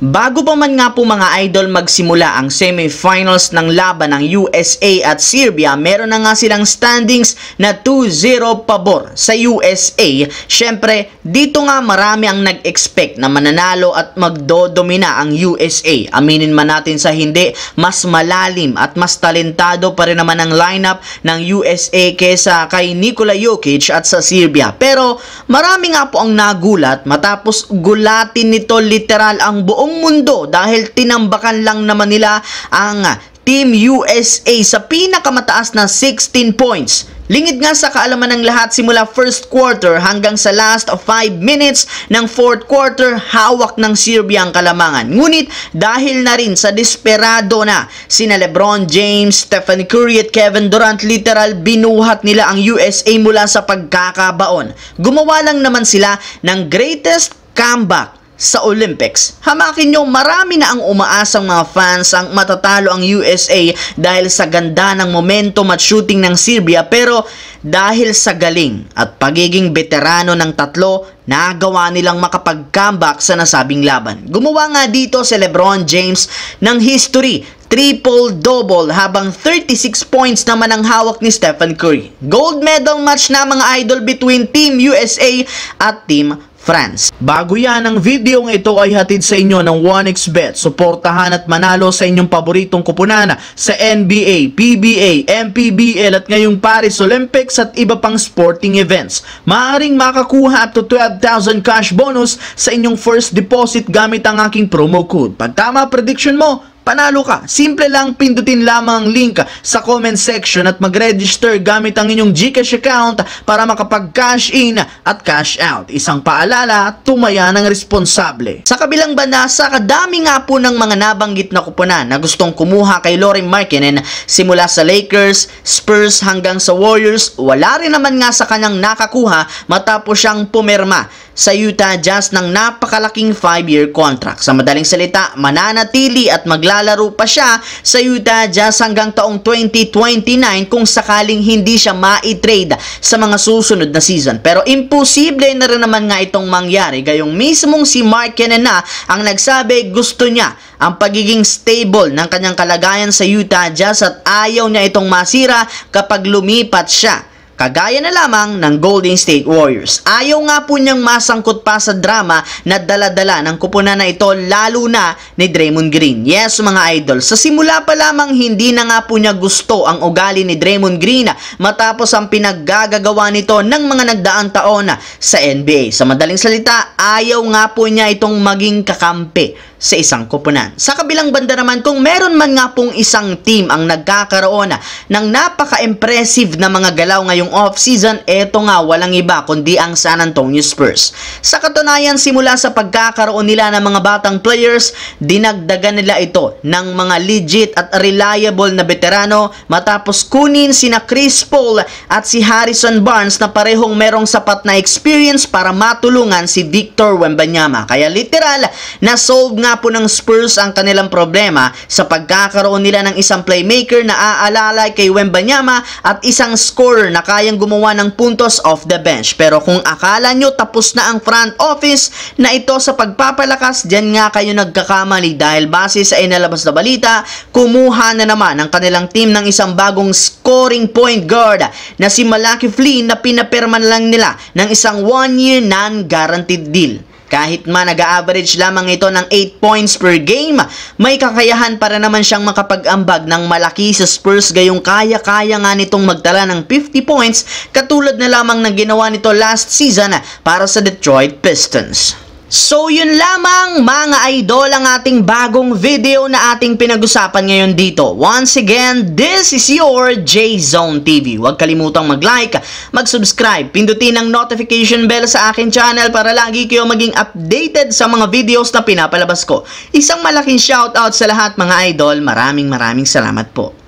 Bago pa man nga po mga idol magsimula ang semifinals ng laban ng USA at Serbia, meron na nga silang standings na 2-0 pabor sa USA. Syempre, dito nga marami ang nag-expect na mananalo at magdodomina ang USA. Aminin man natin sa hindi, mas malalim at mas talentado pa rin naman ang lineup ng USA kesa kay Nikola Jokic at sa Serbia. Pero marami nga po ang nagulat matapos gulatin nito literal ang buong mundo dahil tinambakan lang naman nila ang Team USA sa pinakamataas na 16 points. Lingid nga sa kaalaman ng lahat, simula first quarter hanggang sa last 5 minutes ng fourth quarter, hawak ng Serbia ang kalamangan. Ngunit dahil na rin sa desperado na sina LeBron James, Stephen Curry at Kevin Durant, literal binuhat nila ang USA mula sa pagkakabaon. Gumawa lang naman sila ng greatest comeback sa Olympics. Hamakin nyo, marami na ang umaasang mga fans ang matatalo ang USA dahil sa ganda ng momentum at shooting ng Serbia, pero dahil sa galing at pagiging veterano ng tatlo, nagawa nilang makapag-comeback sa nasabing laban. Gumawa nga dito si LeBron James ng history, triple-double habang 36 points naman ang hawak ni Stephen Curry. Gold medal match na mga idol between Team USA at Team France. Bago yan, ang video ng ito ay hatid sa inyo ng 1xBet. Suportahan at manalo sa inyong paboritong kupunan sa NBA, PBA, MPBL at ngayong Paris Olympics at iba pang sporting events. Maaaring makakuha up to 12,000 cash bonus sa inyong first deposit gamit ang aking promo code. Pag tama prediction mo, panalo ka. Simple lang, pindutin lamang ang link sa comment section at mag-register gamit ang inyong GCash account para makapag-cash in at cash out. Isang paalala, tumaya ng responsable. Sa kabilang banda, sa kadami nga po ng mga nabanggit na kupunan na gustong kumuha kay Lauri Markkanen simula sa Lakers, Spurs hanggang sa Warriors, wala rin naman nga sa kanyang nakakuha matapos siyang pumirma sa Utah Jazz ng napakalaking 5-year contract. Sa madaling salita, mananatili at maglalaro pa siya sa Utah Jazz hanggang taong 2029 kung sakaling hindi siya ma-trade sa mga susunod na season. Pero imposible na rin naman nga itong mangyari, gayong mismong si Markkanen na ang nagsabi gusto niya ang pagiging stable ng kanyang kalagayan sa Utah Jazz at ayaw niya itong masira kapag lumipat siya, kagaya na lamang ng Golden State Warriors. Ayaw nga po niyang masangkot pa sa drama na dala-dala ng kupunan na ito, lalo na ni Draymond Green. Yes mga idol, sa simula pa lamang hindi na nga po niya gusto ang ugali ni Draymond Green matapos ang pinaggagawa nito ng mga nagdaang taon sa NBA. Sa madaling salita, ayaw nga po niya itong maging kakampi sa isang kupunan. Sa kabilang banda naman, kung meron man nga pong isang team ang nagkakaroon ng napaka-impressive na mga galaw ngayong off-season, eto nga walang iba kundi ang San Antonio Spurs. Sa katunayan, simula sa pagkakaroon nila ng mga batang players, dinagdagan nila ito ng mga legit at reliable na veterano matapos kunin sina Chris Paul at si Harrison Barnes na parehong merong sapat na experience para matulungan si Victor Wembanyama. Kaya literal na solve nga po ng Spurs ang kanilang problema sa pagkakaroon nila ng isang playmaker na aalalay kay Wembanyama at isang scorer na kayang gumawa ng puntos off the bench. Pero kung akala nyo tapos na ang front office na ito sa pagpapalakas, dyan nga kayo nagkakamali dahil base sa inalabas na balita, kumuha na naman ang kanilang team ng isang bagong scoring point guard na si Malachi Flynn na pinapirman lang nila ng isang 1-year non-guaranteed deal. Kahit man nag-average lamang ito ng 8 points per game, may kakayahan para naman siyang makapag-ambag ng malaki sa Spurs, gayong kaya-kaya nga nitong magtala ng 50 points katulad na lamang ng ginawa nito last season para sa Detroit Pistons. So yun lamang mga idol ang ating bagong video na ating pinag-usapan ngayon dito. Once again, this is your J-Zone TV. Huwag kalimutang mag-like, mag-subscribe, pindutin ang notification bell sa aking channel para lagi kayo maging updated sa mga videos na pinapalabas ko. Isang malaking shoutout sa lahat mga idol. Maraming salamat po.